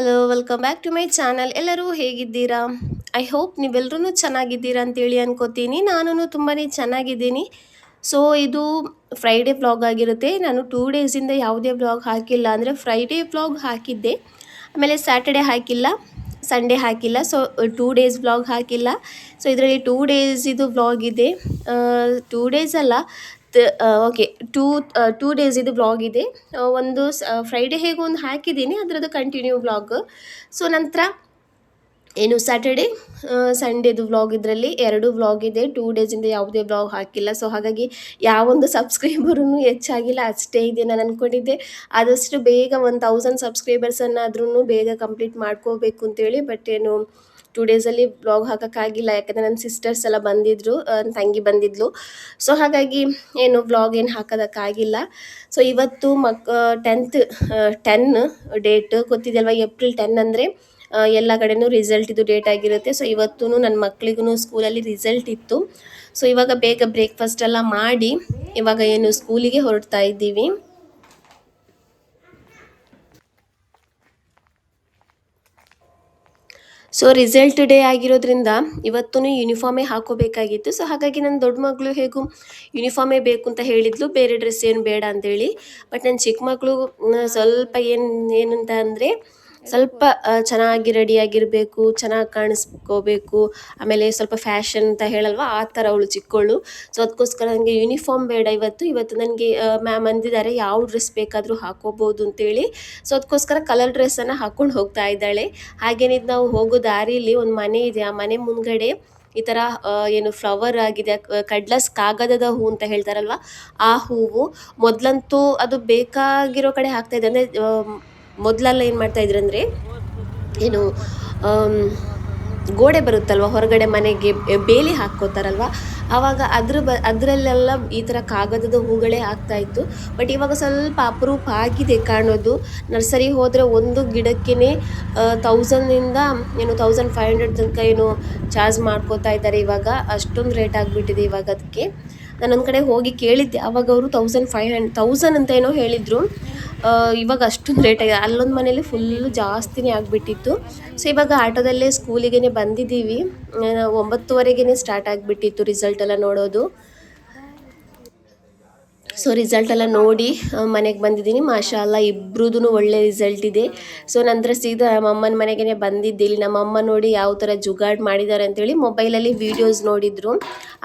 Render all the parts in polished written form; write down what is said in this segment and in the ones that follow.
Hello, welcome back to my channel. ಎಲ್ಲರೂ ಹೇಗಿದ್ದೀರಾ? I hope ನೀವೆಲ್ಲರೂ ಚೆನ್ನಾಗಿದ್ದೀರಾ ಅಂತೇಳಿ ಅನ್ಕೋತೀನಿ. ನಾನು ತುಂಬಾ ಚೆನ್ನಾಗಿದ್ದೀನಿ. ಸೊ ಇದು ಫ್ರೈಡೇ ವ್ಲಾಗ್ ಆಗಿರುತ್ತೆ. ನಾನು 2 ಡೇಸಿಂದ ಯಾವುದೇ ವ್ಲಾಗ್ ಹಾಕಿಲ್ಲ. ಅಂದರೆ ಫ್ರೈಡೇ ವ್ಲಾಗ್ ಹಾಕಿದ್ದೆ, ಆಮೇಲೆ ಸ್ಯಾಟರ್ಡೆ ಹಾಕಿಲ್ಲ, ಸಂಡೇ ಹಾಕಿಲ್ಲ. ಸೊ 2 ಡೇಸ್ ವ್ಲಾಗ್ ಹಾಕಿಲ್ಲ. ಸೊ ಇದರಲ್ಲಿ 2 ಡೇಸ್ ಇದು ವ್ಲಾಗ್ ಇದೆ. 2 ಡೇಸ್ ಅಲ್ಲ, ಓಕೆ, ಟೂ ಡೇಸ್ ಇದು ವ್ಲಾಗ್ ಇದೆ. ಒಂದು ಫ್ರೈಡೇ ಹೇಗೋ ಒಂದು ಹಾಕಿದ್ದೀನಿ, ಅದರದ್ದು ಕಂಟಿನ್ಯೂ ವ್ಲಾಗ್. ಸೊ ನಂತರ ಏನು ಸ್ಯಾಟರ್ಡೆ ಸಂಡೇದು ವ್ಲಾಗ್, ಇದರಲ್ಲಿ 2 ವ್ಲಾಗ್ ಇದೆ. 2 ಡೇಸಿಂದ ಯಾವುದೇ ವ್ಲಾಗ್ ಹಾಕಿಲ್ಲ. ಸೊ ಹಾಗಾಗಿ ಯಾವೊಂದು ಸಬ್ಸ್ಕ್ರೈಬರೂ ಹೆಚ್ಚಾಗಿಲ್ಲ, ಅಷ್ಟೇ ಇದೆ. ನಾನು ಅಂದ್ಕೊಂಡಿದ್ದೆ ಆದಷ್ಟು ಬೇಗ 1000 ಸಬ್ಸ್ಕ್ರೈಬರ್ಸನ್ನಾದ್ರೂ ಬೇಗ ಕಂಪ್ಲೀಟ್ ಮಾಡ್ಕೋಬೇಕು ಅಂತೇಳಿ. ಬಟ್ ಏನು 2 ಡೇಸಲ್ಲಿ ವ್ಲಾಗ್ ಹಾಕೋಕ್ಕಾಗಿಲ್ಲ, ಯಾಕಂದರೆ ನನ್ನ ಸಿಸ್ಟರ್ಸ್ ಎಲ್ಲ ಬಂದಿದ್ದರು, ನನ್ನ ತಂಗಿ ಬಂದಿದ್ಲು. ಸೊ ಹಾಗಾಗಿ ಏನು ವ್ಲಾಗ್ ಏನು ಹಾಕೋದಕ್ಕಾಗಿಲ್ಲ. ಸೊ ಇವತ್ತು 10 ಡೇಟ್ ಗೊತ್ತಿದೆಯಲ್ವ, ಏಪ್ರಿಲ್ 10 ಅಂದರೆ ಎಲ್ಲ ಕಡೆನೂ ರಿಸಲ್ಟ್ ಇದು ಡೇಟ್ ಆಗಿರುತ್ತೆ. ಸೊ ಇವತ್ತೂ ನನ್ನ ಮಕ್ಕಳಿಗೂ ಸ್ಕೂಲಲ್ಲಿ ರಿಸಲ್ಟ್ ಇತ್ತು. ಸೊ ಇವಾಗ ಬೇಗ ಬ್ರೇಕ್ಫಾಸ್ಟ್ ಎಲ್ಲ ಮಾಡಿ ಇವಾಗ ಏನು ಸ್ಕೂಲಿಗೆ ಹೊರಡ್ತಾ ಇದ್ದೀವಿ. ಸೊ ರಿಸಲ್ಟ್ ಡೇ ಆಗಿರೋದ್ರಿಂದ ಇವತ್ತೂ ಯೂನಿಫಾರ್ಮೇ ಹಾಕೋಬೇಕಾಗಿತ್ತು. ಸೊ ಹಾಗಾಗಿ ನನ್ನ ದೊಡ್ಡ ಮಗಳು ಹೇಗೂ ಯೂನಿಫಾರ್ಮೇ ಬೇಕು ಅಂತ ಹೇಳಿದ್ಲು, ಬೇರೆ ಡ್ರೆಸ್ ಏನು ಬೇಡ ಅಂತೇಳಿ. ಬಟ್ ನನ್ನ ಚಿಕ್ಕ ಮಗಳು ಸ್ವಲ್ಪ ಏನಂತ ಅಂದರೆ ಸ್ವಲ್ಪ ಚೆನ್ನಾಗಿ ರೆಡಿಯಾಗಿರಬೇಕು, ಚೆನ್ನಾಗಿ ಕಾಣಿಸ್ಕೋಬೇಕು, ಆಮೇಲೆ ಸ್ವಲ್ಪ ಫ್ಯಾಷನ್ ಅಂತ ಹೇಳಲ್ವ, ಆ ಥರ ಅವಳು ಚಿಕ್ಕವಳು. ಸೊ ಅದಕ್ಕೋಸ್ಕರ ನನಗೆ ಯೂನಿಫಾರ್ಮ್ ಬೇಡ ಇವತ್ತು ನನಗೆ ಮ್ಯಾಮ್ ಅಂದಿದ್ದಾರೆ ಯಾವ ಡ್ರೆಸ್ ಬೇಕಾದರೂ ಹಾಕೋಬೋದು ಅಂತೇಳಿ. ಸೊ ಅದಕ್ಕೋಸ್ಕರ ಕಲರ್ ಡ್ರೆಸ್ಸನ್ನು ಹಾಕ್ಕೊಂಡು ಹೋಗ್ತಾ ಇದ್ದಾಳೆ. ಹಾಗೇನಿದ್ದು ನಾವು ಹೋಗೋ ದಾರಿಯಲ್ಲಿ ಒಂದು ಮನೆ ಇದೆ. ಆ ಮನೆ ಮುಂದ್ಗಡೆ ಈ ಥರ ಏನು ಫ್ಲವರ್ ಆಗಿದೆ, ಕಡ್ಲಸ್ ಕಾಗದದ ಹೂ ಅಂತ ಹೇಳ್ತಾರಲ್ವ, ಆ ಹೂವು. ಮೊದಲಂತೂ ಅದು ಬೇಕಾಗಿರೋ ಕಡೆ ಹಾಕ್ತಾಯಿದ್ದೆ. ಅಂದರೆ ಮೊದಲೆಲ್ಲ ಏನು ಮಾಡ್ತಾಯಿದ್ರು ಅಂದರೆ, ಏನು ಗೋಡೆ ಬರುತ್ತಲ್ವ ಹೊರಗಡೆ ಮನೆಗೆ, ಬೇಲಿ ಹಾಕ್ಕೋತಾರಲ್ವ, ಆವಾಗ ಅದರಲ್ಲೆಲ್ಲ ಈ ಥರ ಕಾಗದದ ಹೂಗಳೇ ಆಗ್ತಾಯಿತ್ತು. ಬಟ್ ಇವಾಗ ಸ್ವಲ್ಪ ಅಪರೂಪ ಆಗಿದೆ ಕಾಣೋದು. ನರ್ಸರಿ ಹೋದರೆ ಒಂದು ಗಿಡಕ್ಕೇ 1000ಇಂದ 1500 ತನಕ ಚಾರ್ಜ್ ಮಾಡ್ಕೋತಾ ಇದ್ದಾರೆ. ಇವಾಗ ಅಷ್ಟೊಂದು ರೇಟ್ ಆಗಿಬಿಟ್ಟಿದೆ ಇವಾಗ. ಅದಕ್ಕೆ ನಾನೊಂದು ಕಡೆ ಹೋಗಿ ಕೇಳಿದ್ದೆ, ಆವಾಗ ಅವರು 1000 ಅಂತ ಏನೋ ಹೇಳಿದರು. ಇವಾಗ ಅಷ್ಟೊಂದು ರೇಟ್ ಆಗಿದೆ. ಅಲ್ಲೊಂದು ಮನೇಲಿ ಫುಲ್ಲು ಜಾಸ್ತಿನೇ ಆಗಿಬಿಟ್ಟಿತ್ತು. ಸೊ ಇವಾಗ ಆಟೋದಲ್ಲೇ ಸ್ಕೂಲಿಗೆ ಬಂದಿದ್ದೀವಿ. 9:30ಗೆ ಸ್ಟಾರ್ಟ್ ಆಗಿಬಿಟ್ಟಿತ್ತು ರಿಸಲ್ಟ್ ಎಲ್ಲ ನೋಡೋದು. ಸೊ ರಿಸಲ್ಟ್ ಎಲ್ಲ ನೋಡಿ ಮನೆಗೆ ಬಂದಿದ್ದೀನಿ. ಮಾಷಾಲ್ಲ ಇಬ್ರದ್ದು ಒಳ್ಳೆ ರಿಸಲ್ಟ್ ಇದೆ. ಸೊ ನಂತರ ಸೀದಾ ನಮ್ಮಮ್ಮನ ಮನೆಗೆ ಬಂದಿದ್ದೆ. ಇಲ್ಲಿ ನಮ್ಮಮ್ಮ ನೋಡಿ ಯಾವ ಥರ ಜುಗಾಡ್ ಮಾಡಿದ್ದಾರೆ ಅಂತೇಳಿ ಮೊಬೈಲಲ್ಲಿ ವೀಡಿಯೋಸ್ ನೋಡಿದರು.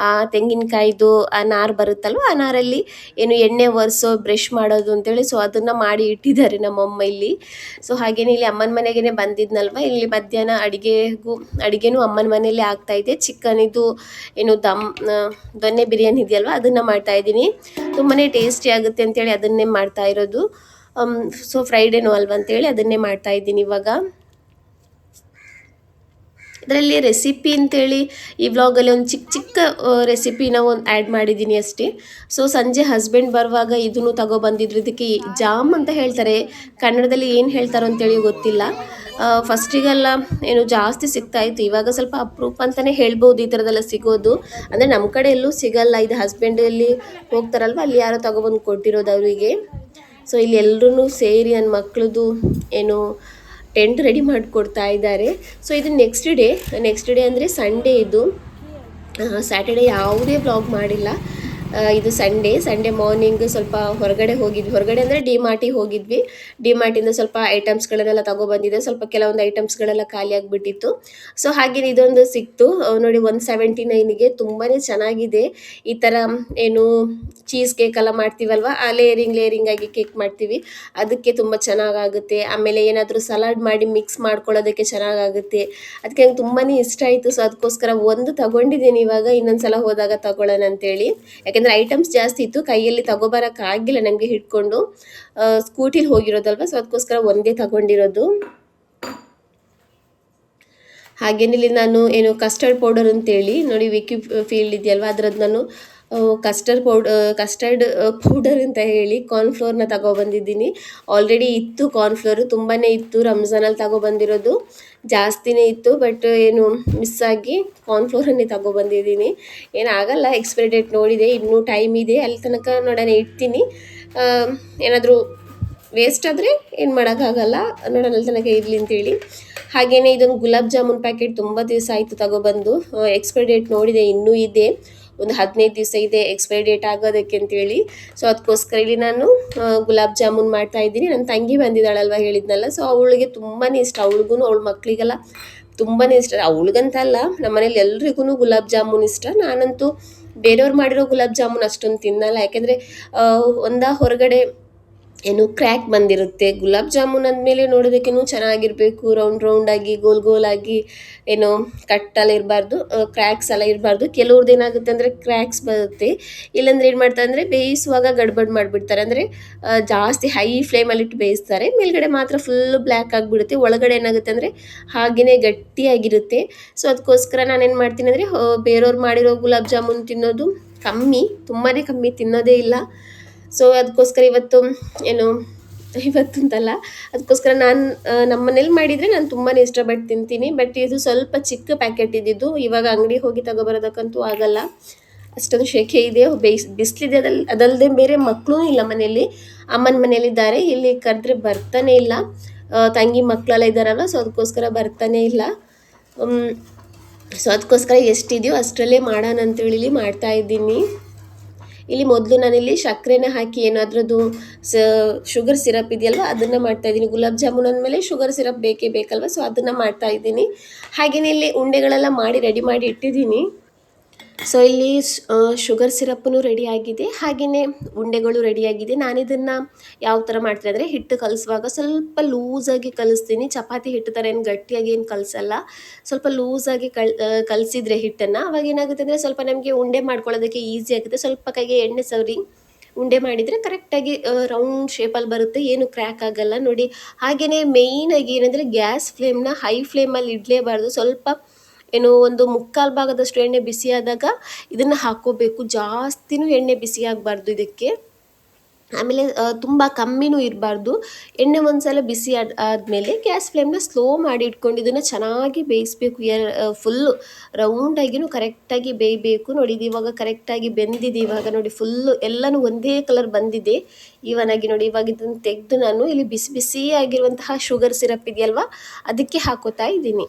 ಆ ತೆಂಗಿನಕಾಯ್ದು ಆ ನಾರು ಬರುತ್ತಲ್ವ, ಆ ನಾರಲ್ಲಿ ಎಣ್ಣೆ ಒರೆಸೋ ಬ್ರಷ್ ಮಾಡೋದು ಅಂತೇಳಿ. ಸೊ ಅದನ್ನು ಮಾಡಿ ಇಟ್ಟಿದ್ದಾರೆ ನಮ್ಮಮ್ಮ ಇಲ್ಲಿ. ಸೊ ಹಾಗೇನೆ ಇಲ್ಲಿ ಅಮ್ಮನ ಮನೆಗೆ ಬಂದಿದ್ನಲ್ವ, ಇಲ್ಲಿ ಮಧ್ಯಾಹ್ನ ಅಡುಗೆನೂ ಅಮ್ಮನ ಮನೆಯಲ್ಲೇ ಆಗ್ತಾಯಿದೆ. ಚಿಕನ್ ಇದು ದೊನ್ನೆ ಬಿರಿಯಾನಿ ಇದೆಯಲ್ವ, ಅದನ್ನು ಮಾಡ್ತಾಯಿದ್ದೀನಿ. ತುಂಬಾ ಟೇಸ್ಟಿ ಆಗುತ್ತೆ ಅಂತೇಳಿ ಅದನ್ನೇ ಮಾಡ್ತಾ ಇರೋದು. ಸೊ ಫ್ರೈಡೇನೂ ಅಲ್ವ ಅಂತೇಳಿ ಅದನ್ನೇ ಮಾಡ್ತಾ ಇದ್ದೀನಿ ಇವಾಗ. ಇದರಲ್ಲಿ ರೆಸಿಪಿ ಅಂತೇಳಿ ಈ ವ್ಲಾಗಲ್ಲಿ ಒಂದು ಚಿಕ್ಕ ರೆಸಿಪಿನ ಒಂದು ಆ್ಯಡ್ ಮಾಡಿದ್ದೀನಿ ಅಷ್ಟೇ. ಸೊ ಸಂಜೆ ಹಸ್ಬೆಂಡ್ ಬರುವಾಗ ಇದನ್ನು ತಗೊಬಂದಿದ್ರು. ಇದಕ್ಕೆ ಜಾಮ್ ಅಂತ ಹೇಳ್ತಾರೆ, ಕನ್ನಡದಲ್ಲಿ ಏನು ಹೇಳ್ತಾರೋ ಅಂತೇಳಿ ಗೊತ್ತಿಲ್ಲ. ಫಸ್ಟಿಗೆಲ್ಲ ಜಾಸ್ತಿ ಸಿಗ್ತಾಯಿತ್ತು, ಇವಾಗ ಸ್ವಲ್ಪ ಅಪರೂಪ ಅಂತಲೇ ಹೇಳ್ಬೋದು ಈ ಥರದ್ದೆಲ್ಲ ಸಿಗೋದು. ಅಂದರೆ ನಮ್ಮ ಕಡೆ ಎಲ್ಲೂ ಸಿಗಲ್ಲ. ಇದು ಹಸ್ಬೆಂಡಲ್ಲಿ ಹೋಗ್ತಾರಲ್ವ, ಅಲ್ಲಿ ಯಾರೋ ತಗೊಬಂದು ಕೊಟ್ಟಿರೋದು ಅವರಿಗೆ. ಸೊ ಇಲ್ಲಿ ಎಲ್ಲರೂ ಸೇರಿ ನನ್ನ ಮಕ್ಕಳದು ಟೆಂಟ್ ರೆಡಿ ಮಾಡಿಕೊಡ್ತಾ ಇದ್ದಾರೆ. ಸೊ ಇದು ನೆಕ್ಸ್ಟ್ ಡೇ ಅಂದರೆ ಸಂಡೇ. ಇದು ಸ್ಯಾಟರ್ಡೇ ಯಾವುದೇ ವ್ಲಾಗ್ ಮಾಡಿಲ್ಲ. ಇದು ಸಂಡೇ ಮಾರ್ನಿಂಗ್ ಸ್ವಲ್ಪ ಹೊರಗಡೆ ಅಂದರೆ ಡಿಮಾರ್ಟಿಗೆ ಹೋಗಿದ್ವಿ. ಡಿಮಾರ್ಟಿಂದ ಸ್ವಲ್ಪ ಐಟಮ್ಸ್ಗಳನ್ನೆಲ್ಲ ತಗೊಬಂದಿದ್ದೆ. ಸ್ವಲ್ಪ ಕೆಲವೊಂದು ಐಟಮ್ಸ್ಗಳೆಲ್ಲ ಖಾಲಿ ಆಗಿಬಿಟ್ಟಿತ್ತು. ಸೊ ಹಾಗೆ ಇದೊಂದು ಸಿಕ್ತು ನೋಡಿ, 179ಗೆ ತುಂಬಾ ಚೆನ್ನಾಗಿದೆ. ಈ ಥರ ಚೀಸ್ ಕೇಕ್ ಎಲ್ಲ ಮಾಡ್ತೀವಲ್ವ, ಆ ಲೇಯರಿಂಗ್ ಆಗಿ ಕೇಕ್ ಮಾಡ್ತೀವಿ, ಅದಕ್ಕೆ ತುಂಬ ಚೆನ್ನಾಗಾಗುತ್ತೆ. ಆಮೇಲೆ ಏನಾದರೂ ಸಲಾಡ್ ಮಾಡಿ ಮಿಕ್ಸ್ ಮಾಡ್ಕೊಳ್ಳೋದಕ್ಕೆ ಚೆನ್ನಾಗಾಗುತ್ತೆ. ಅದಕ್ಕೆ ನಂಗೆ ತುಂಬಾ ಇಷ್ಟ ಆಯಿತು. ಸೊ ಅದಕ್ಕೋಸ್ಕರ ಒಂದು ತಗೊಂಡಿದ್ದೀನಿ. ಇವಾಗ ಇನ್ನೊಂದ್ಸಲ ಹೋದಾಗ ತಗೊಳ್ಳೋಣ ಅಂತೇಳಿ, ಯಾಕೆಂದರೆ ಐಟಮ್ಸ್ ಜಾಸ್ತಿ ಇತ್ತು, ಕೈಯಲ್ಲಿ ತಗೋಬರೋಕ್ಕಾಗಿಲ್ಲ ನನಗೆ ಹಿಡ್ಕೊಂಡು. ಸ್ಕೂಟಿಲಿ ಹೋಗಿರೋದಲ್ವ, ಸೊ ಅದಕ್ಕೋಸ್ಕರ ಒಂದೇ ತಗೊಂಡಿರೋದು. ಹಾಗೇನಿಲ್ಲಿ ನಾನು ಕಸ್ಟರ್ಡ್ ಪೌಡರ್ ಅಂತೇಳಿ ನೋಡಿ, ವಿಕಿ ಫೀಲ್ಡ್ ಇದೆಯಲ್ವ, ಅದರದ್ದು ನಾನು ಕಸ್ಟರ್ಡ್ ಪೌಡರ್ ಅಂತ ಹೇಳಿ ಕಾರ್ನ್ಫ್ಲೋರ್ನ ತಗೊಬಂದಿದ್ದೀನಿ. ಆಲ್ರೆಡಿ ಇತ್ತು ಕಾರ್ನ್ಫ್ಲೋರು, ತುಂಬಾ ಇತ್ತು. ರಂಜಾನಲ್ಲಿ ತಗೊಬಂದಿರೋದು ಜಾಸ್ತಿನೇ ಇತ್ತು. ಬಟ್ ಮಿಸ್ ಆಗಿ ಕಾರ್ನ್ಫ್ಲೋರನ್ನೇ ತಗೊಬಂದಿದ್ದೀನಿ. ಏನಾಗಲ್ಲ, ಎಕ್ಸ್ಪೈರಿ ಡೇಟ್ ನೋಡಿದೆ, ಇನ್ನೂ ಟೈಮ್ ಇದೆ, ಅಲ್ಲಿ ತನಕ ನೋಡೋಣ ಇಡ್ತೀನಿ. ಏನಾದರೂ ವೇಸ್ಟ್ ಆದರೆ ಏನು ಮಾಡೋಕ್ಕಾಗಲ್ಲ, ನೋಡೋಣ ಅಲ್ಲಿ ತನಕ ಇರಲಿ ಅಂತೇಳಿ. ಹಾಗೆಯೇ ಇದೊಂದು ಗುಲಾಬ್ ಜಾಮೂನ್ ಪ್ಯಾಕೆಟ್ ತುಂಬ ದಿವಸ ಆಯಿತು ತಗೊಬಂದು. ಎಕ್ಸ್ಪೈರಿ ಡೇಟ್ ನೋಡಿದೆ, ಇನ್ನೂ ಇದೆ, ಒಂದು 15 ದಿವಸ ಇದೆ ಎಕ್ಸ್ಪೈರಿ ಡೇಟ್ ಆಗೋದಕ್ಕೆ ಅಂತೇಳಿ. ಸೊ ಅದಕ್ಕೋಸ್ಕರ ಇಲ್ಲಿ ನಾನು ಗುಲಾಬ್ ಜಾಮೂನ್ ಮಾಡ್ತಾ ಇದ್ದೀನಿ. ನನ್ನ ತಂಗಿ ಬಂದಿದ್ದಾಳಲ್ವ ಹೇಳಿದ್ನಲ್ಲ, ಸೊ ಅವಳಿಗೆ ತುಂಬಾ ಇಷ್ಟ, ಅವಳಿಗೂ ಅವಳ ಮಕ್ಕಳಿಗೆಲ್ಲ ತುಂಬಾ ಇಷ್ಟ. ಅವಳಿಗಂತಲ್ಲ, ನಮ್ಮ ಮನೇಲಿ ಎಲ್ರಿಗೂ ಗುಲಾಬ್ ಜಾಮೂನ್ ಇಷ್ಟ. ನಾನಂತೂ ಬೇರೆಯವ್ರು ಮಾಡಿರೋ ಗುಲಾಬ್ ಜಾಮೂನ್ ಅಷ್ಟೊಂದು ತಿನ್ನಲ್ಲ, ಯಾಕೆಂದರೆ ಹೊರಗಡೆ ಏನು ಕ್ರ್ಯಾಕ್ ಬಂದಿರುತ್ತೆ. ಗುಲಾಬ್ ಜಾಮೂನ್ ಅಂದಮೇಲೆ ನೋಡೋದಕ್ಕೇನು ಚೆನ್ನಾಗಿರಬೇಕು, ರೌಂಡಾಗಿ ಗೋಲಾಗಿ, ಏನೋ ಕಟ್ಟೆಲ್ಲ ಇರಬಾರ್ದು, ಕ್ರ್ಯಾಕ್ಸ್ ಎಲ್ಲ ಇರಬಾರ್ದು. ಕೆಲವ್ರದ್ದು ಏನಾಗುತ್ತೆ ಅಂದರೆ ಕ್ರ್ಯಾಕ್ಸ್ ಬರುತ್ತೆ, ಇಲ್ಲಾಂದ್ರೆ ಏನು ಮಾಡ್ತಾರೆ ಅಂದರೆ ಬೇಯಿಸುವಾಗ ಗಡ್ಬಡ್ ಮಾಡಿಬಿಡ್ತಾರೆ. ಅಂದರೆ ಜಾಸ್ತಿ ಹೈ ಫ್ಲೇಮಲ್ಲಿಟ್ಟು ಬೇಯಿಸ್ತಾರೆ, ಮೇಲ್ಗಡೆ ಮಾತ್ರ ಫುಲ್ಲು ಬ್ಲ್ಯಾಕ್ ಆಗಿಬಿಡುತ್ತೆ, ಒಳಗಡೆ ಏನಾಗುತ್ತೆ ಅಂದರೆ ಹಾಗೆಯೇ ಗಟ್ಟಿಯಾಗಿರುತ್ತೆ. ಸೊ ಅದಕ್ಕೋಸ್ಕರ ನಾನೇನು ಮಾಡ್ತೀನಿ ಅಂದರೆ ಬೇರೆಯವ್ರು ಮಾಡಿರೋ ಗುಲಾಬ್ ಜಾಮೂನ್ ತಿನ್ನೋದು ಕಮ್ಮಿ, ತುಂಬಾ ಕಮ್ಮಿ, ತಿನ್ನೋದೇ ಇಲ್ಲ. ಸೊ ಅದಕ್ಕೋಸ್ಕರ ಇವತ್ತು ಅಂತಲ್ಲ, ಅದಕ್ಕೋಸ್ಕರ ನಾನು ನಮ್ಮ ಮನೇಲಿ ಮಾಡಿದರೆ ನಾನು ತುಂಬಾ ಇಷ್ಟಪಟ್ಟು ತಿಂತೀನಿ. ಬಟ್ ಇದು ಸ್ವಲ್ಪ ಚಿಕ್ಕ ಪ್ಯಾಕೆಟ್ ಇದ್ದಿದ್ದು, ಇವಾಗ ಅಂಗಡಿ ಹೋಗಿ ತಗೊಬರೋದಕ್ಕಂತೂ ಆಗಲ್ಲ, ಅಷ್ಟೊಂದು ಶೆಕೆ ಇದೆ, ಬಿಸಿಲಿದೆ. ಅದಲ್ಲದೆ ಬೇರೆ ಮಕ್ಕಳೂ ಇಲ್ಲ ಮನೆಯಲ್ಲಿ, ಅಮ್ಮನ ಮನೇಲಿದ್ದಾರೆ. ಇಲ್ಲಿ ಕರೆದ್ರೆ ಬರ್ತಾನೆ ಇಲ್ಲ, ತಂಗಿ ಮಕ್ಕಳೆಲ್ಲ ಇದ್ದಾರಲ್ಲ, ಸೊ ಅದಕ್ಕೋಸ್ಕರ ಬರ್ತಾನೆ ಇಲ್ಲ. ಸೊ ಅದಕ್ಕೋಸ್ಕರ ಎಷ್ಟಿದೆಯೋ ಅಷ್ಟರಲ್ಲೇ ಮಾಡೋಣ ಅಂತೇಳಿ ಮಾಡ್ತಾ ಇದ್ದೀನಿ. ಇಲ್ಲಿ ಮೊದಲು ನಾನಿಲ್ಲಿ ಸಕ್ಕರೆನ ಹಾಕಿ ಏನಾದ್ರದ್ದು ಶುಗರ್ ಸಿರಪ್ ಇದೆಯಲ್ವ ಅದನ್ನು ಮಾಡ್ತಾಯಿದ್ದೀನಿ. ಗುಲಾಬ್ ಜಾಮೂನ್ ಅಂದಮೇಲೆ ಶುಗರ್ ಸಿರಪ್ ಬೇಕಲ್ವ, ಸೊ ಅದನ್ನು ಮಾಡ್ತಾಯಿದ್ದೀನಿ. ಹಾಗೆಯೇ ಇಲ್ಲಿ ಉಂಡೆಗಳೆಲ್ಲ ಮಾಡಿ ರೆಡಿ ಮಾಡಿ ಇಟ್ಟಿದ್ದೀನಿ. ಸೊ ಇಲ್ಲಿ ಶುಗರ್ ಸಿರಪ್ಪೂ ರೆಡಿಯಾಗಿದೆ, ಹಾಗೆಯೇ ಉಂಡೆಗಳು ರೆಡಿಯಾಗಿದೆ. ನಾನಿದನ್ನು ಯಾವ ಥರ ಮಾಡ್ತೀನಿ ಅಂದರೆ, ಹಿಟ್ಟು ಕಲಿಸುವಾಗ ಸ್ವಲ್ಪ ಲೂಸಾಗಿ ಕಲಿಸ್ತೀನಿ. ಚಪಾತಿ ಹಿಟ್ಟು ಥರ ಏನು ಗಟ್ಟಿಯಾಗಿ ಏನು ಕಲಿಸಲ್ಲ, ಸ್ವಲ್ಪ ಲೂಸಾಗಿ ಕಲಿಸಿದ್ರೆ ಹಿಟ್ಟನ್ನು, ಅವಾಗ ಏನಾಗುತ್ತೆ ಅಂದರೆ ಸ್ವಲ್ಪ ನಮಗೆ ಉಂಡೆ ಮಾಡ್ಕೊಳ್ಳೋದಕ್ಕೆ ಈಸಿ ಆಗುತ್ತೆ. ಸ್ವಲ್ಪ ಕೈಗೆ ಎಣ್ಣೆ ಸವರಿ ಉಂಡೆ ಮಾಡಿದರೆ ಕರೆಕ್ಟಾಗಿ ರೌಂಡ್ ಶೇಪಲ್ಲಿ ಬರುತ್ತೆ, ಏನು ಕ್ರ್ಯಾಕ್ ಆಗಲ್ಲ ನೋಡಿ. ಹಾಗೆಯೇ ಮೇಯ್ನಾಗಿ ಏನಂದರೆ ಗ್ಯಾಸ್ ಫ್ಲೇಮ್ನ ಹೈ ಫ್ಲೇಮಲ್ಲಿ ಇಡಲೇಬಾರ್ದು. ಸ್ವಲ್ಪ ಒಂದು 3/4 ಭಾಗದಷ್ಟು ಎಣ್ಣೆ ಬಿಸಿಯಾದಾಗ ಇದನ್ನು ಹಾಕ್ಕೋಬೇಕು, ಜಾಸ್ತಿನೂ ಎಣ್ಣೆ ಬಿಸಿ ಆಗಬಾರ್ದು ಇದಕ್ಕೆ. ಆಮೇಲೆ ತುಂಬ ಕಮ್ಮಿನೂ ಇರಬಾರ್ದು. ಎಣ್ಣೆ ಒಂದ್ಸಲ ಬಿಸಿ ಆದಮೇಲೆ ಗ್ಯಾಸ್ ಫ್ಲೇಮ್ನ ಸ್ಲೋ ಮಾಡಿ ಇಟ್ಕೊಂಡು ಇದನ್ನು ಚೆನ್ನಾಗಿ ಬೇಯಿಸಬೇಕು. ಫುಲ್ಲು ರೌಂಡಾಗಿನೂ ಕರೆಕ್ಟಾಗಿ ಬೇಯಬೇಕು. ನೋಡಿ ಇದು ಇವಾಗ ಕರೆಕ್ಟಾಗಿ ಬೆಂದಿದೆ. ಇವಾಗ ನೋಡಿ ಫುಲ್ಲು ಎಲ್ಲನೂ ಒಂದೇ ಕಲರ್ ಬಂದಿದೆ ಇವನಾಗಿ. ನೋಡಿ ಇವಾಗ ಇದನ್ನು ತೆಗೆದು ನಾನು ಇಲ್ಲಿ ಬಿಸಿ ಬಿಸಿ ಆಗಿರುವಂತಹ ಶುಗರ್ ಸಿರಪ್ ಇದೆಯಲ್ವ ಅದಕ್ಕೆ ಹಾಕೋತಾ ಇದ್ದೀನಿ.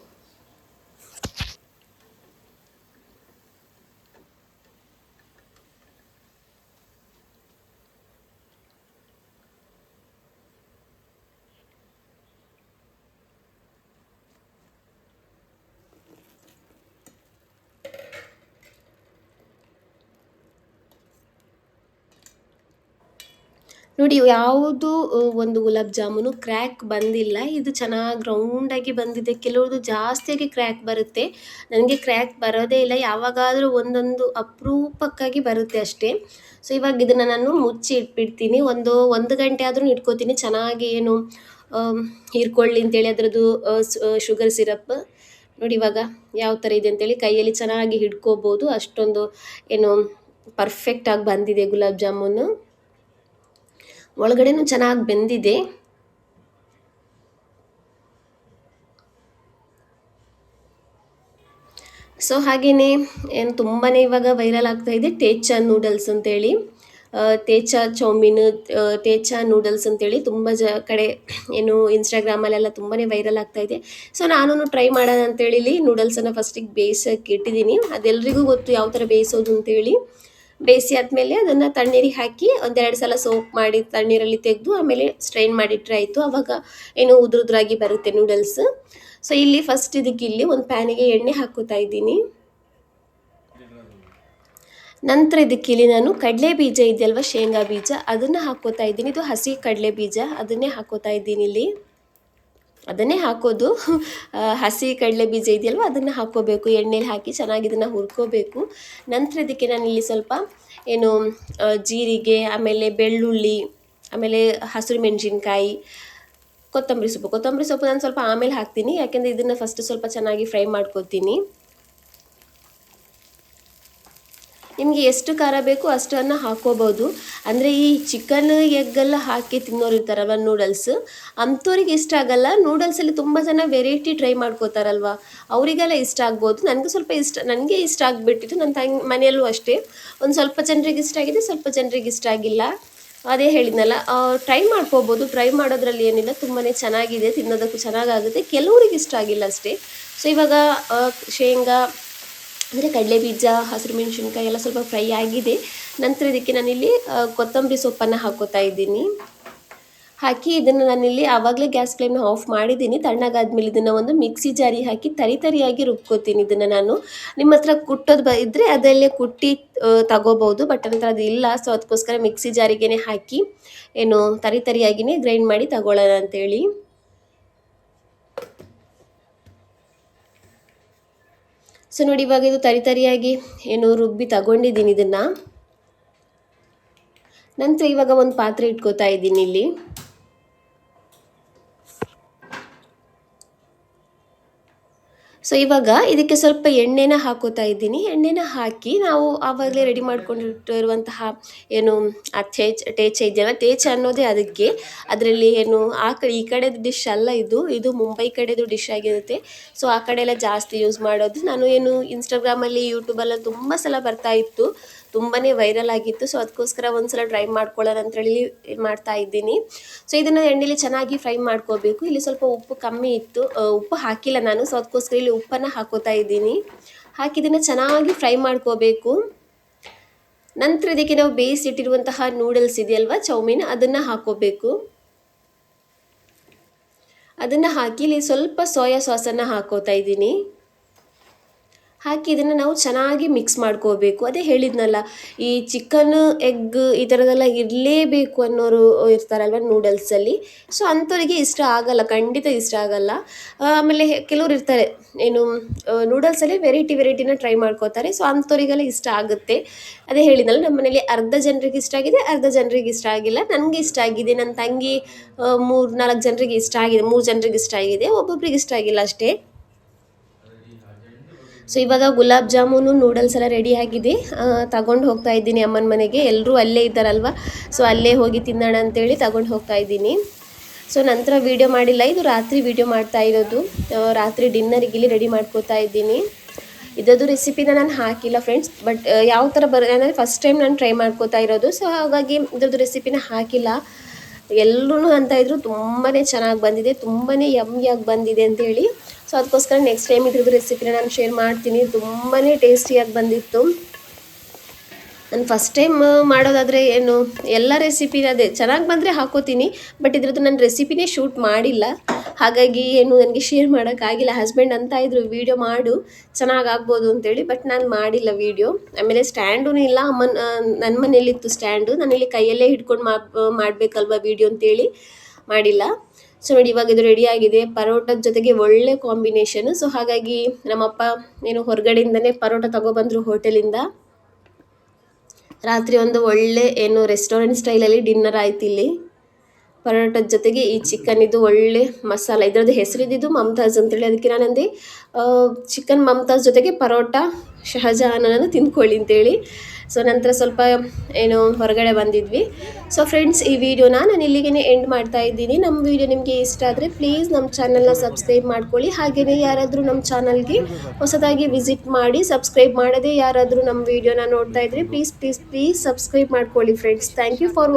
ನೋಡಿ ಯಾವುದು ಒಂದು ಗುಲಾಬ್ ಜಾಮೂನು ಕ್ರ್ಯಾಕ್ ಬಂದಿಲ್ಲ, ಇದು ಚೆನ್ನಾಗಿ ರೌಂಡಾಗಿ ಬಂದಿದೆ. ಕೆಲವ್ರದ್ದು ಜಾಸ್ತಿಯಾಗಿ ಕ್ರ್ಯಾಕ್ ಬರುತ್ತೆ, ನನಗೆ ಕ್ರ್ಯಾಕ್ ಬರೋದೇ ಇಲ್ಲ, ಯಾವಾಗಾದರೂ ಒಂದೊಂದು ಅಪರೂಪಕ್ಕಾಗಿ ಬರುತ್ತೆ ಅಷ್ಟೇ. ಸೊ ಇವಾಗ ಇದನ್ನು ನಾನು ಮುಚ್ಚಿ ಇಟ್ಬಿಡ್ತೀನಿ, ಒಂದು ಗಂಟೆ ಆದರೂ ಇಟ್ಕೋತೀನಿ, ಚೆನ್ನಾಗಿ ಹೀರ್ಕೊಳ್ಳಿ ಅಂತೇಳಿ ಅದರದ್ದು ಶುಗರ್ ಸಿರಪ್. ನೋಡಿ ಇವಾಗ ಯಾವ ಥರ ಇದೆ ಅಂತೇಳಿ ಕೈಯಲ್ಲಿ ಚೆನ್ನಾಗಿ ಹಿಡ್ಕೋಬೋದು, ಅಷ್ಟೊಂದು ಪರ್ಫೆಕ್ಟಾಗಿ ಬಂದಿದೆ ಗುಲಾಬ್ ಜಾಮೂನು. ಒಳಗಡೆನೂ ಚೆನ್ನಾಗಿ ಬೆಂದಿದೆ. ಸೊ ಹಾಗೆಯೇ ತುಂಬಾ ಇವಾಗ ವೈರಲ್ ಆಗ್ತಾ ಇದೆ ಟೇಚಾ ನೂಡಲ್ಸ್ ಅಂತೇಳಿ, ತೇಚಾ ಚೌಮೀನ್, ತೇಚಾ ನೂಡಲ್ಸ್ ಅಂತೇಳಿ ತುಂಬ ಕಡೆ ಇನ್ಸ್ಟಾಗ್ರಾಮಲ್ಲೆಲ್ಲ ತುಂಬಾ ವೈರಲ್ ಆಗ್ತಾ ಇದೆ. ಸೊ ನಾನು ಟ್ರೈ ಮಾಡೋಣ ಅಂತೇಳಿ ನೂಡಲ್ಸನ್ನು ಫಸ್ಟಿಗೆ ಬೇಯಿಸೋಕೆ ಇಟ್ಟಿದ್ದೀನಿ. ಅದೆಲ್ಲರಿಗೂ ಗೊತ್ತು ಯಾವ ಥರ ಬೇಯಿಸೋದು ಅಂತೇಳಿ. ಬೇಯಿಸಿ ಆದಮೇಲೆ ಅದನ್ನು ತಣ್ಣೀರಿಗೆ ಹಾಕಿ 1-2 ಸಲ ಸೋಪ್ ಮಾಡಿ ತಣ್ಣೀರಲ್ಲಿ ತೆಗೆದು ಆಮೇಲೆ ಸ್ಟ್ರೈನ್ ಮಾಡಿಟ್ರೆ ಆಯಿತು. ಆವಾಗ ಉದುರಾಗಿ ಬರುತ್ತೆ ನೂಡಲ್ಸ್. ಸೊ ಇಲ್ಲಿ ಫಸ್ಟ್ ಇಲ್ಲಿ ಒಂದು ಪ್ಯಾನಿಗೆ ಎಣ್ಣೆ ಹಾಕೋತಾ ಇದ್ದೀನಿ. ನಂತರ ಇಲ್ಲಿ ನಾನು ಕಡಲೆ ಬೀಜ ಇದೆಯಲ್ವ, ಶೇಂಗಾ ಬೀಜ, ಅದನ್ನು ಹಾಕೋತಾ ಇದ್ದೀನಿ. ಇದು ಹಸಿ ಕಡಲೆ ಬೀಜ, ಅದನ್ನೇ ಹಾಕೋತಾ ಇದ್ದೀನಿ ಇಲ್ಲಿ. ಅದನ್ನೇ ಹಾಕೋದು, ಹಸಿ ಕಡಲೆ ಬೀಜ ಇದೆಯಲ್ವ ಅದನ್ನು ಹಾಕ್ಕೋಬೇಕು, ಎಣ್ಣೆಲಿ ಹಾಕಿ ಚೆನ್ನಾಗಿ ಇದನ್ನು ಹುರ್ಕೋಬೇಕು. ನಂತರ ಇದಕ್ಕೆ ನಾನು ಇಲ್ಲಿ ಸ್ವಲ್ಪ ಜೀರಿಗೆ, ಆಮೇಲೆ ಬೆಳ್ಳುಳ್ಳಿ, ಆಮೇಲೆ ಹಸಿರು ಮೆಣಸಿನ್ಕಾಯಿ, ಕೊತ್ತಂಬರಿ ಸೊಪ್ಪು ನಾನು ಸ್ವಲ್ಪ ಆಮೇಲೆ ಹಾಕ್ತೀನಿ, ಯಾಕೆಂದರೆ ಇದನ್ನು ಫಸ್ಟ್ ಸ್ವಲ್ಪ ಚೆನ್ನಾಗಿ ಫ್ರೈ ಮಾಡ್ಕೋತೀನಿ. ನಿಮಗೆ ಎಷ್ಟು ಖಾರ ಬೇಕು ಅಷ್ಟನ್ನು ಹಾಕ್ಕೋಬೋದು. ಅಂದರೆ ಈ ಚಿಕನ್ ಎಗ್ಗೆಲ್ಲ ಹಾಕಿ ತಿನ್ನೋರು ಇರ್ತಾರಲ್ವ ನೂಡಲ್ಸ್, ಅಂಥವ್ರಿಗೆ ಇಷ್ಟ ಆಗಲ್ಲ. ನೂಡಲ್ಸಲ್ಲಿ ತುಂಬ ಜನ ವೆರೈಟಿ ಟ್ರೈ ಮಾಡ್ಕೋತಾರಲ್ವ, ಅವರಿಗೆಲ್ಲ ಇಷ್ಟ ಆಗ್ಬೋದು. ನನಗೆ ಇಷ್ಟ ಆಗಿಬಿಟ್ಟಿತ್ತು, ನನ್ನ ಮನೆಯಲ್ಲೂ ಅಷ್ಟೇ. ಒಂದು ಸ್ವಲ್ಪ ಜನರಿಗೆ ಇಷ್ಟ ಆಗಿದೆ, ಸ್ವಲ್ಪ ಜನರಿಗೆ ಇಷ್ಟ ಆಗಿಲ್ಲ. ಅದೇ ಹೇಳಿದ್ನಲ್ಲ, ಟ್ರೈ ಮಾಡ್ಕೋಬೋದು. ಟ್ರೈ ಮಾಡೋದ್ರಲ್ಲಿ ಏನಿಲ್ಲ, ತುಂಬಾ ಚೆನ್ನಾಗಿದೆ, ತಿನ್ನೋದಕ್ಕೂ ಚೆನ್ನಾಗಾಗುತ್ತೆ. ಕೆಲವ್ರಿಗೆ ಇಷ್ಟ ಆಗಿಲ್ಲ ಅಷ್ಟೇ. ಸೊ ಇವಾಗ ಶೇಂಗಾ ಅಂದರೆ ಕಡಲೆ ಬೀಜ, ಹಸಿರು ಮೆಣಸಿನ್ಕಾಯಿ ಎಲ್ಲ ಸ್ವಲ್ಪ ಫ್ರೈ ಆಗಿದೆ. ನಂತರ ಇದಕ್ಕೆ ನಾನಿಲ್ಲಿ ಕೊತ್ತಂಬರಿ ಸೊಪ್ಪನ್ನು ಹಾಕೋತಾ ಇದ್ದೀನಿ. ಹಾಕಿ ಇದನ್ನು ನಾನಿಲ್ಲಿ ಆವಾಗಲೇ ಗ್ಯಾಸ್ ಫ್ಲೇಮ್ನ ಆಫ್ ಮಾಡಿದ್ದೀನಿ. ತಣ್ಣಗಾದ್ಮೇಲೆ ಇದನ್ನು ಒಂದು ಮಿಕ್ಸಿ ಜಾರಿ ಹಾಕಿ ತರಿಯಾಗಿ ರುಬ್ಕೋತೀನಿ. ಇದನ್ನು ನಾನು ನಿಮ್ಮ ಹತ್ರ ಕುಟ್ಟೋದು ಇದ್ದರೆ ಅದರಲ್ಲೇ ಕುಟ್ಟಿ ತಗೋಬೋದು. ಬಟ್ ನಂತರ ಅದು ಇಲ್ಲ, ಸೊ ಅದಕ್ಕೋಸ್ಕರ ಮಿಕ್ಸಿ ಜಾರಿಗೇ ಹಾಕಿ ಏನು ತರಿಯಾಗಿಯೇ ಗ್ರೈಂಡ್ ಮಾಡಿ ತಗೊಳ್ಳೋಣ ಅಂತೇಳಿ. ಸೊ ನೋಡಿ, ಇವಾಗ ಇದು ತರಿಯಾಗಿ ಏನು ರುಬ್ಬಿ ತಗೊಂಡಿದ್ದೀನಿ ಇದನ್ನು. ನಂತರ ಇವಾಗ ಒಂದು ಪಾತ್ರೆ ಇಟ್ಕೋತಾ ಇದ್ದೀನಿ ಇಲ್ಲಿ. ಸೊ ಇವಾಗ ಇದಕ್ಕೆ ಸ್ವಲ್ಪ ಎಣ್ಣೆನ ಹಾಕೋತಾ ಇದ್ದೀನಿ. ಎಣ್ಣೆನ ಹಾಕಿ ನಾವು ಆವಾಗಲೇ ರೆಡಿ ಮಾಡ್ಕೊಂಡಿರುವಂತಹ ಏನು ಆ ಟೇಚ ಇದೆಯಲ್ಲ, ಟೇಚ ಅನ್ನೋದೇ ಅದಕ್ಕೆ. ಅದರಲ್ಲಿ ಏನು ಈ ಕಡೆದು ಡಿಶ್ ಅಲ್ಲ ಇದು ಮುಂಬೈ ಕಡೆದು ಡಿಶ್ ಆಗಿರುತ್ತೆ. ಸೊ ಆ ಕಡೆ ಎಲ್ಲ ಜಾಸ್ತಿ ಯೂಸ್ ಮಾಡೋದು. ನಾನು ಏನು ಇನ್ಸ್ಟಾಗ್ರಾಮಲ್ಲಿ ಯೂಟ್ಯೂಬಲ್ಲ ತುಂಬ ಸಲ ಬರ್ತಾ ಇತ್ತು, ತುಂಬಾ ವೈರಲ್ ಆಗಿತ್ತು. ಸೊ ಅದಕ್ಕೋಸ್ಕರ ಒಂದ್ಸಲ ಟ್ರೈ ಮಾಡ್ಕೊಳ್ಳೋಣ ಅಂತೇಳಿ ಮಾಡ್ತಾ ಇದ್ದೀನಿ. ಸೊ ಇದನ್ನು ಎಣ್ಣೆಲಿ ಚೆನ್ನಾಗಿ ಫ್ರೈ ಮಾಡ್ಕೋಬೇಕು. ಇಲ್ಲಿ ಸ್ವಲ್ಪ ಉಪ್ಪು ಕಮ್ಮಿ ಇತ್ತು, ಉಪ್ಪು ಹಾಕಿಲ್ಲ ನಾನು. ಸೊ ಅದಕ್ಕೋಸ್ಕರ ಇಲ್ಲಿ ಉಪ್ಪನ್ನು ಹಾಕೋತಾ ಇದ್ದೀನಿ. ಹಾಕಿ ಇದನ್ನು ಚೆನ್ನಾಗಿ ಫ್ರೈ ಮಾಡ್ಕೋಬೇಕು. ನಂತರ ಇದಕ್ಕೆ ನಾವು ಬೇಯಿಸಿಟ್ಟಿರುವಂತಹ ನೂಡಲ್ಸ್ ಇದೆಯಲ್ವ, ಚೌಮೀನ್, ಅದನ್ನು ಹಾಕೋಬೇಕು. ಅದನ್ನು ಹಾಕಿ ಇಲ್ಲಿ ಸ್ವಲ್ಪ ಸೋಯಾ ಸಾಸನ್ನು ಹಾಕೋತಾ ಇದ್ದೀನಿ. ಹಾಕಿ ಇದನ್ನು ನಾವು ಚೆನ್ನಾಗಿ ಮಿಕ್ಸ್ ಮಾಡ್ಕೋಬೇಕು. ಅದೇ ಹೇಳಿದ್ನಲ್ಲ, ಈ ಚಿಕನ್ ಎಗ್ ಈ ಥರದ್ದೆಲ್ಲ ಇರಲೇಬೇಕು ಅನ್ನೋರು ಇರ್ತಾರಲ್ವ ನೂಡಲ್ಸಲ್ಲಿ. ಸೊ ಅಂಥವ್ರಿಗೆ ಇಷ್ಟ ಆಗಲ್ಲ, ಖಂಡಿತ ಇಷ್ಟ ಆಗಲ್ಲ. ಆಮೇಲೆ ಕೆಲವ್ರು ಇರ್ತಾರೆ ಏನು ನೂಡಲ್ಸಲ್ಲಿ ವೆರೈಟಿನ ಟ್ರೈ ಮಾಡ್ಕೋತಾರೆ. ಸೊ ಅಂಥವ್ರಿಗೆಲ್ಲ ಇಷ್ಟ ಆಗುತ್ತೆ. ಅದೇ ಹೇಳಿದ್ನಲ್ಲ, ನಮ್ಮ ಮನೇಲಿ ಅರ್ಧ ಜನರಿಗೆ ಇಷ್ಟ ಆಗಿದೆ, ಅರ್ಧ ಜನರಿಗೆ ಇಷ್ಟ ಆಗಿಲ್ಲ. ನನಗೆ ಇಷ್ಟ ಆಗಿದೆ, ನನ್ನ ತಂಗಿ 3-4 ಜನರಿಗೆ ಇಷ್ಟ ಆಗಿದೆ, 3 ಜನರಿಗೆ ಇಷ್ಟ ಆಗಿದೆ, ಒಬ್ಬೊಬ್ರಿಗೆ ಇಷ್ಟ ಆಗಿಲ್ಲ ಅಷ್ಟೇ. ಸೊ ಇವಾಗ ಗುಲಾಬ್ ಜಾಮೂನು ನೂಡಲ್ಸ್ ಎಲ್ಲ ರೆಡಿ ಆಗಿದೆ. ತಗೊಂಡು ಹೋಗ್ತಾ ಇದ್ದೀನಿ ಅಮ್ಮನ ಮನೆಗೆ. ಎಲ್ಲರೂ ಅಲ್ಲೇ ಇದ್ದಾರಲ್ವ, ಸೊ ಅಲ್ಲೇ ಹೋಗಿ ತಿನ್ನೋಣ ಅಂತೇಳಿ ತಗೊಂಡು ಹೋಗ್ತಾ ಇದ್ದೀನಿ. ಸೊ ನಂತರ ವೀಡಿಯೋ ಮಾಡಿಲ್ಲ, ಇದು ರಾತ್ರಿ ವೀಡಿಯೋ ಮಾಡ್ತಾ ಇರೋದು. ರಾತ್ರಿ ಡಿನ್ನರಿಗೆ ಇಲ್ಲಿ ರೆಡಿ ಮಾಡ್ಕೋತಾ ಇದ್ದೀನಿ. ಇದದು ರೆಸಿಪಿನ ನಾನು ಹಾಕಿಲ್ಲ ಫ್ರೆಂಡ್ಸ್, ಬಟ್ ಯಾವ ಥರ ಅಂದರೆ ಫಸ್ಟ್ ಟೈಮ್ ನಾನು ಟ್ರೈ ಮಾಡ್ಕೋತಾ ಇರೋದು. ಸೊ ಹಾಗಾಗಿ ಇದ್ರದ್ದು ರೆಸಿಪಿನ ಹಾಕಿಲ್ಲ. ಎಲ್ಲರೂ ಅಂತ ಇದ್ರು ತುಂಬಾ ಚೆನ್ನಾಗಿ ಬಂದಿದೆ, ತುಂಬಾ ಯಮ್ಮಿಯಾಗಿ ಬಂದಿದೆ ಅಂತೇಳಿ. ಸೊ ಅದಕ್ಕೋಸ್ಕರ ನೆಕ್ಸ್ಟ್ ಟೈಮ್ ಇದ್ರದ್ದು ರೆಸಿಪಿನ ನಾನು ಶೇರ್ ಮಾಡ್ತೀನಿ. ತುಂಬಾ ಟೇಸ್ಟಿಯಾಗಿ ಬಂದಿತ್ತು. ನಾನು ಫಸ್ಟ್ ಟೈಮ್ ಮಾಡೋದಾದರೆ ಏನು ಎಲ್ಲ ರೆಸಿಪಿ ಅದೇ ಚೆನ್ನಾಗಿ ಬಂದರೆ ಹಾಕೋತೀನಿ. ಬಟ್ ಇದ್ರದ್ದು ನಾನು ರೆಸಿಪಿನೇ ಶೂಟ್ ಮಾಡಿಲ್ಲ, ಹಾಗಾಗಿ ಏನು ನನಗೆ ಶೇರ್ ಮಾಡೋಕ್ಕಾಗಿಲ್ಲ. ಹಸ್ಬೆಂಡ್ ಅಂತ ಇದ್ರು ವೀಡಿಯೋ ಮಾಡು, ಚೆನ್ನಾಗಾಗ್ಬೋದು ಅಂತೇಳಿ, ಬಟ್ ನಾನು ಮಾಡಿಲ್ಲ ವೀಡಿಯೋ. ಆಮೇಲೆ ಸ್ಟ್ಯಾಂಡೂ ಇಲ್ಲ, ನನ್ನ ಮನೇಲಿತ್ತು ಸ್ಟ್ಯಾಂಡು, ನಾನಿಲ್ಲಿ ಕೈಯಲ್ಲೇ ಹಿಡ್ಕೊಂಡು ಮಾಡಬೇಕಲ್ವ ವೀಡಿಯೋ ಅಂತೇಳಿ ಮಾಡಿಲ್ಲ. ಸೊ ನೋಡಿ, ಇವಾಗ ಇದು ರೆಡಿಯಾಗಿದೆ. ಪರೋಟದ ಜೊತೆಗೆ ಒಳ್ಳೆ ಕಾಂಬಿನೇಷನು. ಸೊ ಹಾಗಾಗಿ ನಮ್ಮಪ್ಪ ಏನು ಹೊರಗಡೆಯಿಂದನೇ ಪರೋಟ ತಗೊಬಂದರು ಹೋಟೆಲಿಂದ. ರಾತ್ರಿ ಒಂದು ಒಳ್ಳೆ ಏನು ರೆಸ್ಟೋರೆಂಟ್ ಸ್ಟೈಲಲ್ಲಿ ಡಿನ್ನರ್ ಆಯ್ತು ಇಲ್ಲಿ. ಪರೋಟದ ಜೊತೆಗೆ ಈ ಚಿಕನ್ ಇದು ಒಳ್ಳೆ ಮಸಾಲ, ಇದರದ್ದು ಹೆಸರಿದ್ದು ಮಮ್ತಾಜ್ ಅಂತೇಳಿ. ಅದಕ್ಕೆ ನಾನಂದೆ ಚಿಕನ್ ಮಮ್ತಾಜ್ ಜೊತೆಗೆ ಪರೋಟ ಶಹಜಹಾನನ್ನು ತಿಂದ್ಕೊಳ್ಳಿ ಅಂತೇಳಿ. ಸೊ ನಂತರ ಸ್ವಲ್ಪ ಏನು ಹೊರಗಡೆ ಬಂದಿದ್ವಿ. ಸೊ ಫ್ರೆಂಡ್ಸ್, ಈ ವಿಡಿಯೋನ ನಾನು ಇಲ್ಲಿಗೆ ಎಂಡ್ ಮಾಡ್ತಾ ಇದ್ದೀನಿ. ನಮ್ಮ ವಿಡಿಯೋ ನಿಮಗೆ ಇಷ್ಟ ಆದರೆ ಪ್ಲೀಸ್ ನಮ್ಮ ಚಾನಲ್ನ ಸಬ್ಸ್ಕ್ರೈಬ್ ಮಾಡ್ಕೊಳ್ಳಿ. ಹಾಗೆಯೇ ಯಾರಾದರೂ ನಮ್ಮ ಚಾನಲ್ಗೆ ಹೊಸದಾಗಿ ವಿಸಿಟ್ ಮಾಡಿ ಸಬ್ಸ್ಕ್ರೈಬ್ ಮಾಡದೆ ಯಾರಾದರೂ ನಮ್ಮ ವಿಡಿಯೋನ ನೋಡ್ತಾ ಇದ್ದರೆ ಪ್ಲೀಸ್ ಸಬ್ಸ್ಕ್ರೈಬ್ ಮಾಡ್ಕೊಳ್ಳಿ ಫ್ರೆಂಡ್ಸ್. Thank you for